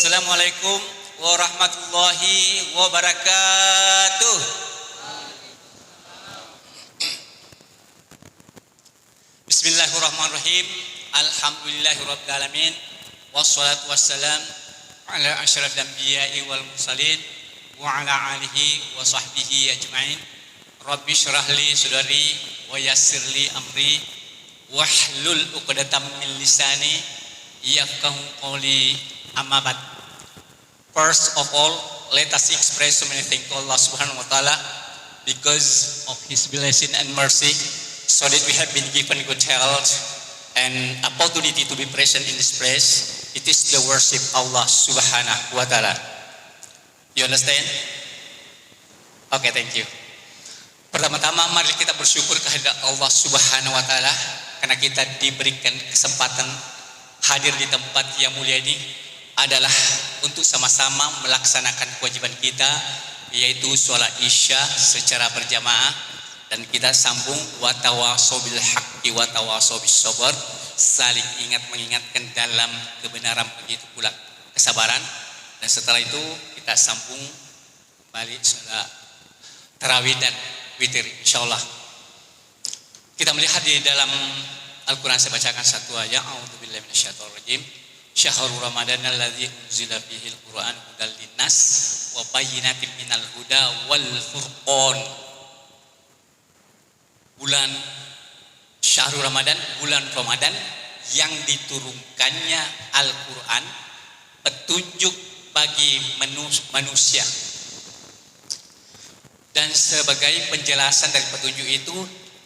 Assalamualaikum warahmatullahi wabarakatuh. Bismillahirrahmanirrahim. Alhamdulillahirabbil alamin. Wassalatu wassalam ala asyrafil anbiya'i wal mursalin wa ala alihi wa sahbihi ajmain. Rabbi shrah li sadri wa yassir li amri wahlul 'uqdatam min lisani yafqahu qawli. Amma ba'd. First of all, let us express so many thanks to Allah Subhanahu wa Ta'ala because of His blessing and mercy, so that we have been given good health and opportunity to be present in this place. It is the worship Allah Subhanahu wa Ta'ala. You understand? Okay, thank you. Pertama-tama mari kita bersyukur kehadirat Allah Subhanahu wa Ta'ala karena kita diberikan kesempatan hadir di tempat yang mulia ini adalah untuk sama-sama melaksanakan kewajiban kita, yaitu sholat isya secara berjamaah, dan kita sambung watawasau bil haqqi watawasau bis sabr, saling ingat mengingatkan dalam kebenaran, begitu pula kesabaran. Dan setelah itu kita sambung balik sholat tarawih dan witir, insyaallah. Kita melihat di dalam Al-Quran, saya bacakan satu ayat. A'udzubillahi minasyaitonir rajim. Syahrul Ramadan alladzi unzila fihi al-Qur'an hudal linnas wa bayyinatin minal huda wal furqan. Bulan Syahrul Ramadan, bulan Ramadan yang diturunkannya Al-Qur'an, petunjuk bagi manusia. Dan sebagai penjelasan dari petunjuk itu,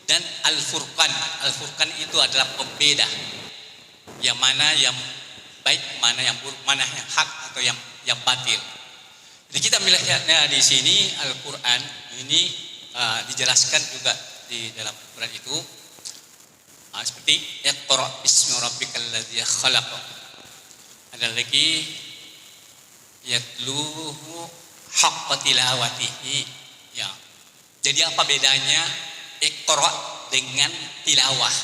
dan Al-Furqan. Al-Furqan itu adalah pembeda, yang mana yang baik, mana yang buruk, mana yang hak atau yang batil. Jadi kita melihatnya di sini Al-Qur'an ini dijelaskan juga di dalam Al-Qur'an itu seperti Iqra bismi rabbikal ladzi khalaq. Ada lagi yatluhu haqqa tilawatihi. Ya. Jadi apa bedanya Iqra dengan tilawah?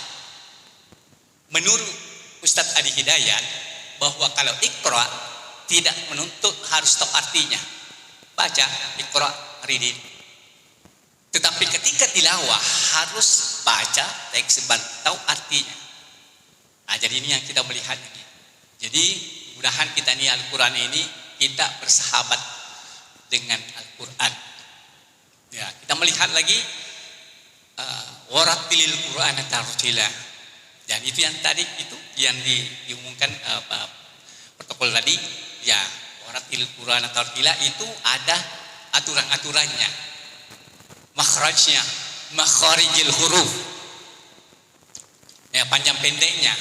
Menurut Ustadz Adi Hidayat, bahwa kalau Iqra tidak menuntut harus tahu artinya, baca Iqra reading. Tetapi ketika tilawah harus baca teks dan tahu artinya. Nah, jadi ini yang kita melihat ini. Jadi mudahan kita ini Al-Quran ini kita bersahabat dengan Al-Quran. Ya, kita melihat lagi warattilil Qur'ana tartila. Dan itu yang tadi itu yang diumumkan protokol tadi, ya, warattil Qur'ana tartila itu ada aturan-aturannya, makhrajnya, makharijil huruf, ya, panjang pendeknya.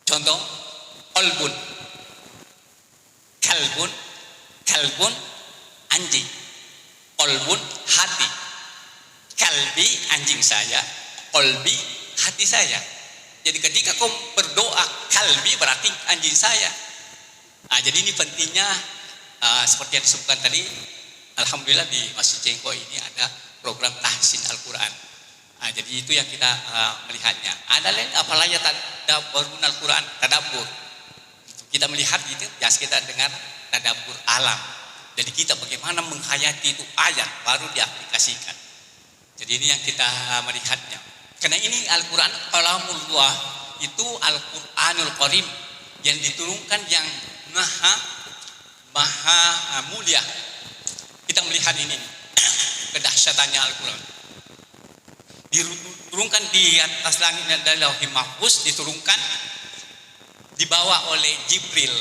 Contoh, qalbun, kalbun anjing, qalbun hati, kalbi anjing saya, qalbi hati saya. Jadi ketika kau berdoa kalbi berarti anjing saya. Nah, jadi ini pentingnya seperti yang disebutkan tadi. Alhamdulillah di Masjid Cengko ini ada program tahsin Al-Quran. Nah, jadi itu yang kita melihatnya. Ada lain apalagi tadabburun Al-Quran, tadabbur. Kita melihat itu, ya, kita dengar tadabbur alam. Jadi kita bagaimana menghayati itu ayat baru diaplikasikan. Jadi ini yang kita melihatnya. Karena ini Al-Quran kalamullah, itu Al-Quranul Karim yang diturunkan yang maha mulia. Kita melihat ini kedahsyatannya Al-Quran. Diturunkan di atas langit dan Lauhul Mahfuz, diturunkan dibawa oleh Jibril.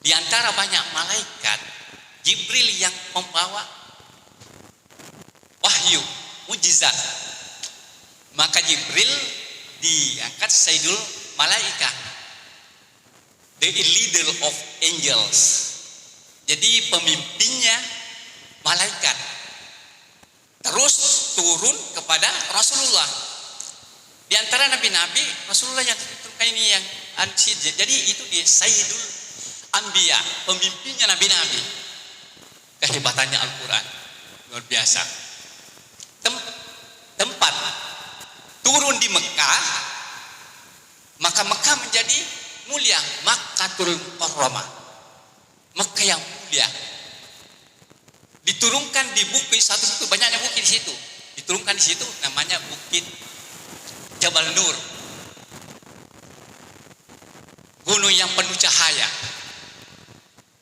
Di antara banyak malaikat, Jibril yang membawa wahyu, mujizat. Maka Jibril diangkat Sayyidul Malaika, the leader of angels. Jadi pemimpinnya malaikat. Terus turun kepada Rasulullah. Di antara nabi-nabi, Rasulullah yang diturunkan ini yang ansid. Jadi itu dia Sayyidul Anbiya, pemimpinnya nabi-nabi. Kehebatannya Al-Quran luar biasa. Tempat turun di Mekah, maka Mekah menjadi mulia, Makkatul Mukarramah, Mekah yang mulia. Diturunkan di bukit, satu bukit, banyaknya bukit di situ. Diturunkan di situ, namanya Bukit Jabal Nur, gunung yang penuh cahaya.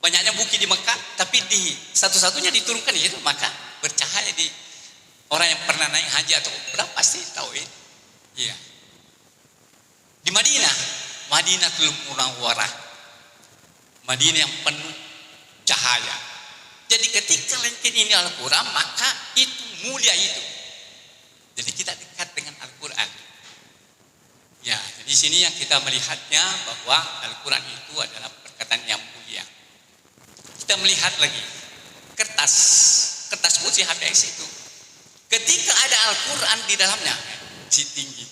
Banyaknya bukit di Mekah, tapi di satu-satunya diturunkan di situ, maka bercahaya. Di orang yang pernah naik haji atau umrah pasti tahu ini. Iya. Di Madinah, Madinatul Munawwarah, Madinah yang penuh cahaya. Jadi ketika lengket ini Al-Quran, maka itu mulia itu. Jadi kita dekat dengan Al-Quran. Ya, jadi di sini yang kita melihatnya bahwa Al-Quran itu adalah perkataan yang mulia. Kita melihat lagi kertas putih HPX itu. Ketika ada Al-Quran di dalamnya, si tinggi.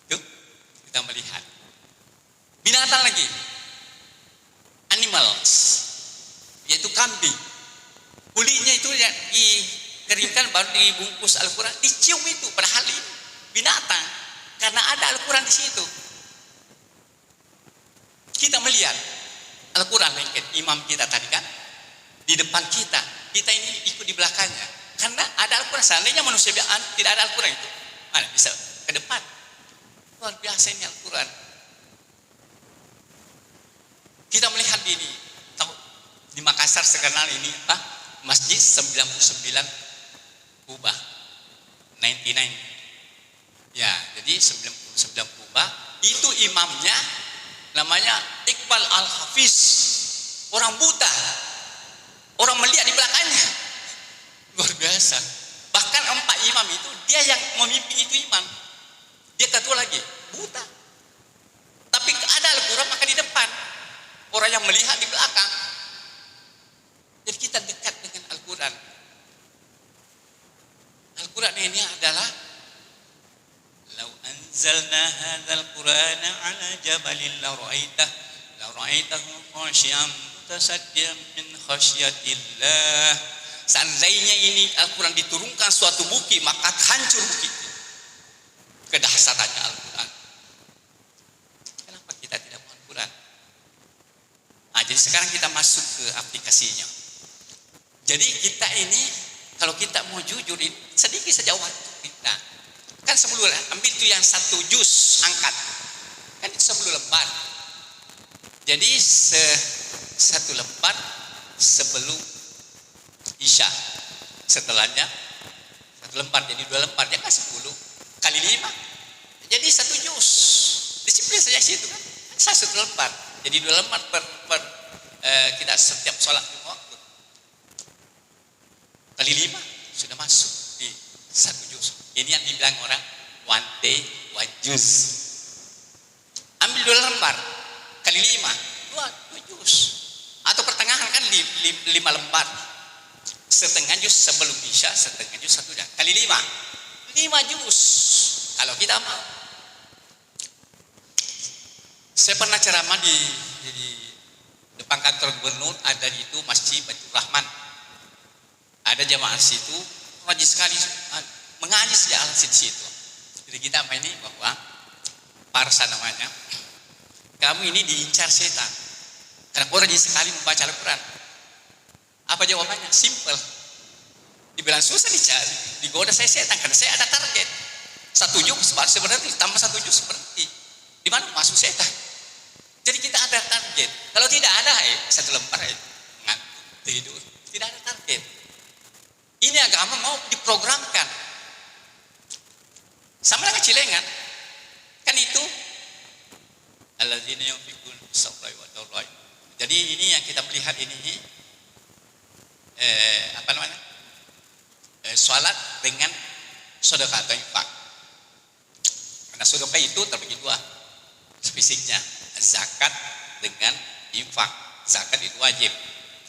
Tuh, kita melihat. Binatang lagi, animals, yaitu kambing. Kulitnya itu yang dikeringkan baru dibungkus Al-Quran, dicium itu. Padahal ini binatang, karena ada Al-Quran di situ. Kita melihat Al-Quran lengket, imam kita tadi kan di depan kita, kita ini ikut di belakangnya, karena ada Al-Quran. Seandainya manusia tidak ada Al-Quran itu, mana bisa ke depan? Luar biasa ini Al-Quran. Kita melihat ini, tahu di Makassar terkenal ini apa? Masjid 99 kubah, 99. Ya, jadi 99 kubah. Itu imamnya namanya Iqbal Al-Hafiz, orang buta. Orang melihat di belakangnya. Luar biasa. Bahkan 4 imam itu dia yang memimpin itu imam. Dia ketua lagi, buta. Tapi ada Al-Quran maka di depan. Orang yang melihat di belakang. Jadi kita dekat dengan Al-Quran. Al-Quran ini adalah Lau anzalna hadzal Qur'ana 'ala jabalin la ra'aitahu khashi'an mutasaddian min khasyatillah. Seandainya ini Al-Quran diturunkan suatu bukit, maka hancur bukit itu. Kedahsyatannya Al-Quran. Kenapa kita tidak mau Al-Quran? Nah, jadi sekarang kita masuk ke aplikasinya. Jadi kita ini, kalau kita mau jujur, sedikit saja waktu kita. Kan 10 ambil itu yang 1 juz, angkat. Kan itu 10 lembar. Jadi 1 lembar sebelum Isya. Setelahnya 1 lembar, jadi 2 lembar. Ya kan 10 kali 5. Jadi 1 juz. Disiplin saja situ kan. 1 lembar. Jadi 2 lembar per kita setiap sholat 5 waktu. Kali 5 sudah masuk di 1 juz. Ini yang dibilang orang one day one juz. Ambil 2 lembar kali 5, 2 juz. Atau pertengahan kan 5 lembar. Setengah juz sebelum Isya, setengah juz 1 juz. Kali 5 juz. Kalau kita mau. Saya pernah ceramah di depan kantor gubernur, ada di itu Masjid Baitur Rahman. Ada jamaah situ, rajin sekali mengaji sejak di situ. Jadi kita apa ini bahwa parsa namanya, kamu ini diincar setan. Karena kau rajin sekali membaca Al-Quran. Apa jawabannya? Simple. Dibilang susah dicari, digoda saya setan karena saya ada target. 1 juz sebenarnya tambah 1 juz berarti. Di mana masuk setan? Jadi kita ada target. Kalau tidak ada, 1 lembar ngantuk, tidur. Tidak ada target. Ini agama mau diprogramkan. Sama dengan cilengan. Kan itu alladzina yunfiqun bis-sarra'i wad-dharra'i. Jadi ini yang kita melihat ini apa namanya? Salat dengan sedekah atau infak. Karena sedekah itu terbagi 2 fisiknya, zakat dengan infak. Zakat itu wajib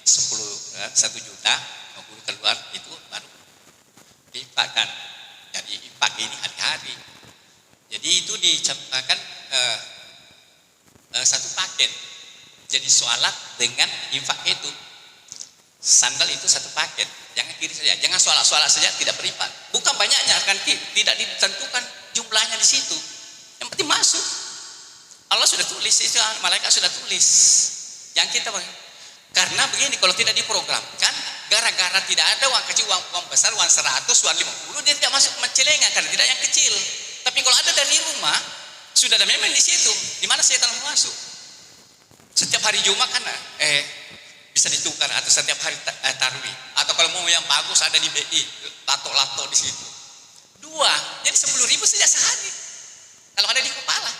1 juta 50 keluar itu baru diinfakkan. Jadi infak ini hari-hari. Jadi itu dicampurkan satu paket. Jadi sholat dengan infak itu, sandal itu satu paket. Jangan kiri saja, jangan sholat saja tidak berinfak. Bukan banyaknya, kan tidak ditentukan jumlahnya di situ. Yang penting masuk. Allah sudah tulis itu malaikat sudah tulis. Yang kita karena begini, kalau tidak diprogramkan, gara-gara tidak ada uang kecil, uang besar, uang 100, uang 50, dia tidak masuk celengan karena tidak yang kecil. Tapi kalau ada dari rumah, sudah ada memang di situ. Di mana setan masuk? Setiap hari Jumat kan bisa ditukar, atau setiap hari tarwih, atau kalau mau yang bagus ada di BI, lato-lato di situ. 2, jadi 10.000 saja sehari. Kalau ada di kepala,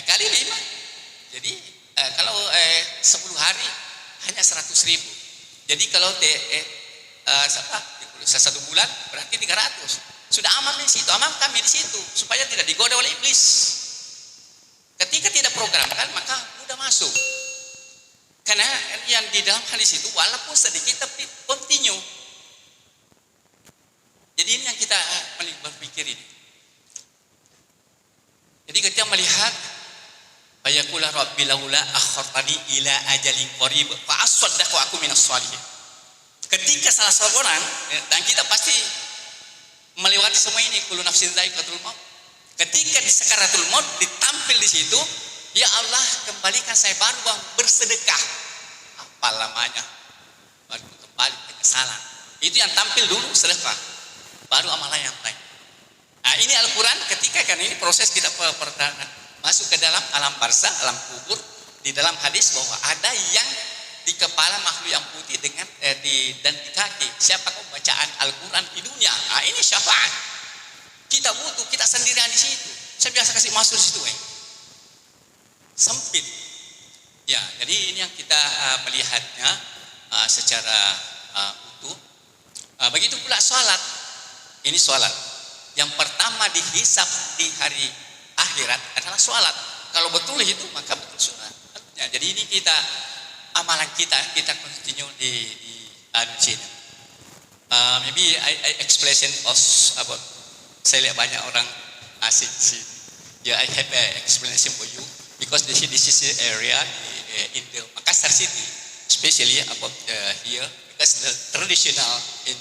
kali 5. Jadi kalau 10 hari hanya 100.000. Jadi kalau satu bulan berarti 300. Sudah aman di situ, aman kami di situ, supaya tidak digoda oleh iblis. Ketika tidak programkan, maka mudah masuk. Karena yang di dalam hadis itu walaupun sedikit tapi continue. Jadi ini yang kita berpikir ini. Jadi kita melihat ayaqula rabbi laula akhartani ila ajalin qarib fa asaddaqu aku minas shalihin. Ketika salah seorang, dan kita pasti melewati semua ini, kullu nafsin dha'iqatul maut. Ketika di sakaratul maut ditampil di situ, ya Allah kembalikan saya baru bersedekah. Apa lamanya? Baru kembali ke kesalahan. Itu yang tampil dulu sedekah. Baru amalan yang lain. Nah, ini Al-Quran ketika kan ini proses kita pertanyaan masuk ke dalam alam barzah, alam kubur. Di dalam hadis bahwa ada yang di kepala makhluk yang putih dengan dan di kaki. Siapa kau bacaan Al-Quran di dunia? Nah, ini syafaat. Kita butuh, kita sendirian di situ. Saya biasa kasih masuk di situ, sempit. Ya, jadi ini yang kita melihatnya secara utuh. Begitu pula sholat. Ini sholat. Yang pertama dihisap di hari akhirat adalah sholat. Kalau betul itu maka betul sholat. Ya, jadi ini kita amalan kita continue di sini. Maybe I explain about. Saya lihat banyak orang asik sih. Yeah, I have an explanation for you because this is the area in the Makassar city, especially about here because the traditional in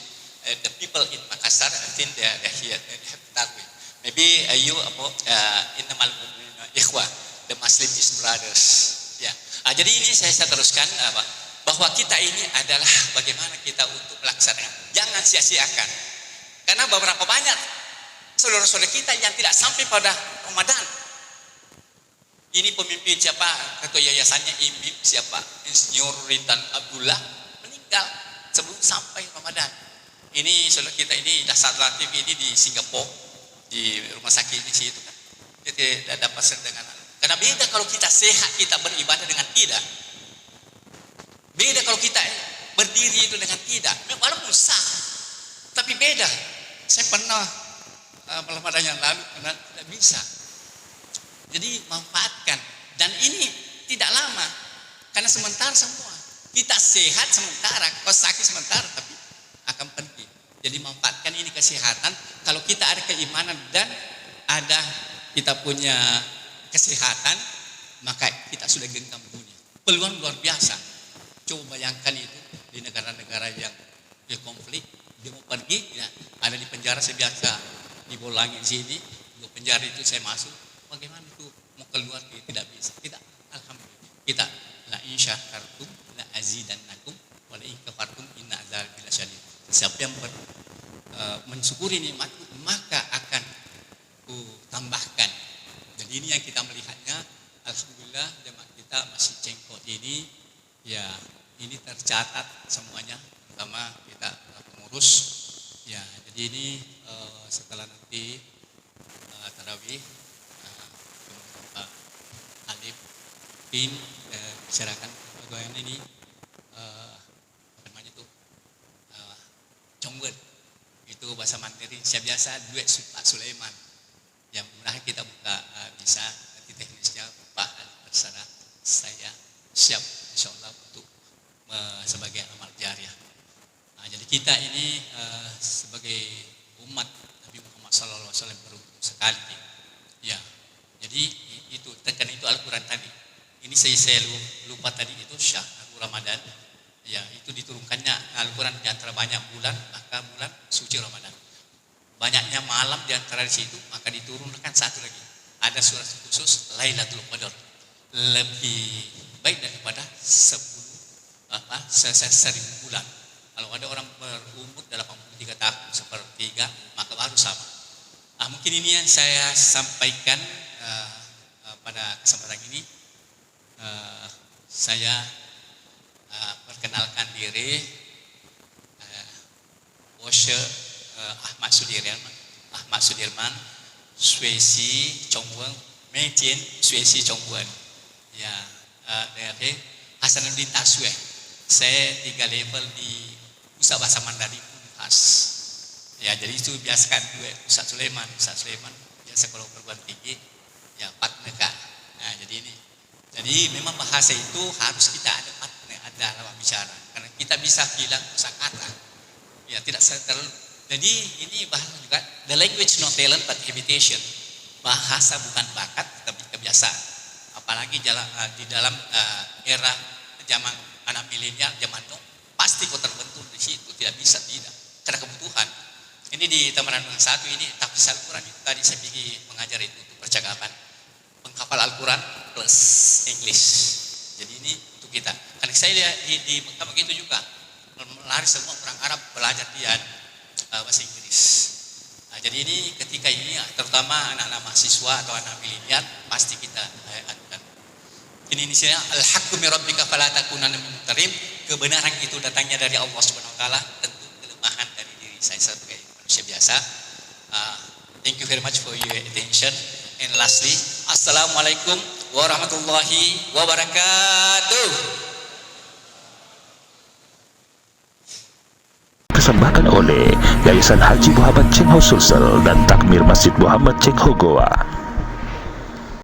the people in Makassar, I think they are here. They have that way. Maybe you about in the Ikhwah, the Muslim is brothers. Ya. Yeah. Jadi ini saya teruskan bahwa kita ini adalah bagaimana kita untuk melaksanakan. Jangan sia-siakan. Karena beberapa banyak saudara-saudara kita yang tidak sampai pada Ramadan. Ini pemimpin siapa? Ketua yayasannya IMIM siapa? Insinyur Rintan Abdullah meninggal sebelum sampai Ramadan. Ini saudara kita ini Dasar Latif ini di Singapura di rumah sakit di situ kan. Dia tidak dapat dengan karena beda kalau kita sehat kita beribadah dengan tidak. Beda kalau kita berdiri itu dengan tidak. Walaupun sah, tapi beda. Saya pernah Ramadan yang lalu karena tidak bisa. Jadi manfaatkan. Dan ini tidak lama. Karena sementara semua. Kita sehat sementara, kau sakit sementara, tapi akan pergi. Jadi manfaatkan ini kesehatan. Kalau kita ada keimanan dan ada kita punya kesehatan, maka kita sudah genggam dunia. Peluang luar biasa. Coba bayangkan itu di negara-negara yang konflik, dia mau pergi, ya, ada di penjara sebiasa. Dibolangin sini, di penjara itu saya masuk. Bagaimana itu mau keluar? Tidak bisa. Kita, alhamdulillah. Kita la in syakartum la azidannakum wa la in kafartum inna adzabi lasyadid. Siapa yang mensyukuri nikmatku maka akan tambahkan. Jadi ini yang kita melihatnya. Alhamdulillah jemaah kita masih cengkok ini. Ya, ini tercatat semuanya. Pertama kita pengurus. Ya, jadi ini setelah nanti tarawih Pak Alif bin bicarakan bagian ini apa namanya itu Congwen itu bahasa Mandiri. Saya biasa duet Pak Sulaiman yang mudah kita buka bisa nanti teknisnya Pak Alif bersama saya siap insyaallah untuk sebagai amal jariah. Nah, jadi kita ini sebagai umat Nabi Muhammad SAW beruntung sekali. Ya, jadi itu tekan itu Al-Quran tadi. Ini saya lupa tadi itu syahrul Ramadan. Ya, itu diturunkannya Al-Quran di antara banyak bulan, maka bulan suci Ramadan. Banyaknya malam di antara di situ, maka diturunkan satu lagi. Ada surat khusus Lailatul Qadar. lebih baik daripada 1000 bulan. Kalau ada orang berumur 83 tahun sepertiga, maka baru sama. Mungkin ini yang saya sampaikan pada kesempatan ini. Saya perkenalkan diri, Boshe Ahmad Sudirman, Sulawesi Chongwen, Mejen Sulawesi Chongwen. Ya, dari Hasanuddin Tasweh. Saya 3 level di Pusat Bahasa Mandarin Unhas. Ya, jadi itu biasakan Ustaz Sulaiman biasa kalau perguruan tinggi ya partner Kak. Nah, jadi ini. Jadi memang bahasa itu harus kita ada partner, ada lawan bicara. Karena kita bisa bilang kosakata. Ya, tidak terlalu. Jadi ini bahasa juga the language not talent but habitation. Bahasa bukan bakat tapi kebiasaan. Apalagi di dalam era zaman anak milenial zaman dong, pasti kau terbentur di situ, tidak bisa tidak. Karena kebutuhan. Ini di Tamaran 1 ini tafsir Al-Quran itu tadi saya pergi mengajar itu percakapan menghafal Al-Quran plus English. Jadi ini untuk kita. Karena saya di Mekah begitu juga, lari semua orang Arab belajar dia bahasa Inggris. Nah, jadi ini ketika ini terutama anak-anak mahasiswa atau anak milenial pasti kita akan. Ini inisialnya al-haqqu min rabbika fala takunanna minal mumtarin. Kebenaran itu datangnya dari Allah Subhanahu wa taala, tentu kelemahan dari diri saya sebagai manusia biasa. Thank you very much for your attention. And lastly, assalamualaikum warahmatullahi wabarakatuh. Dipersembahkan oleh Yayasan Haji Muhammad Cengho Sulsel dan Takmir Masjid Muhammad Cengho Goa.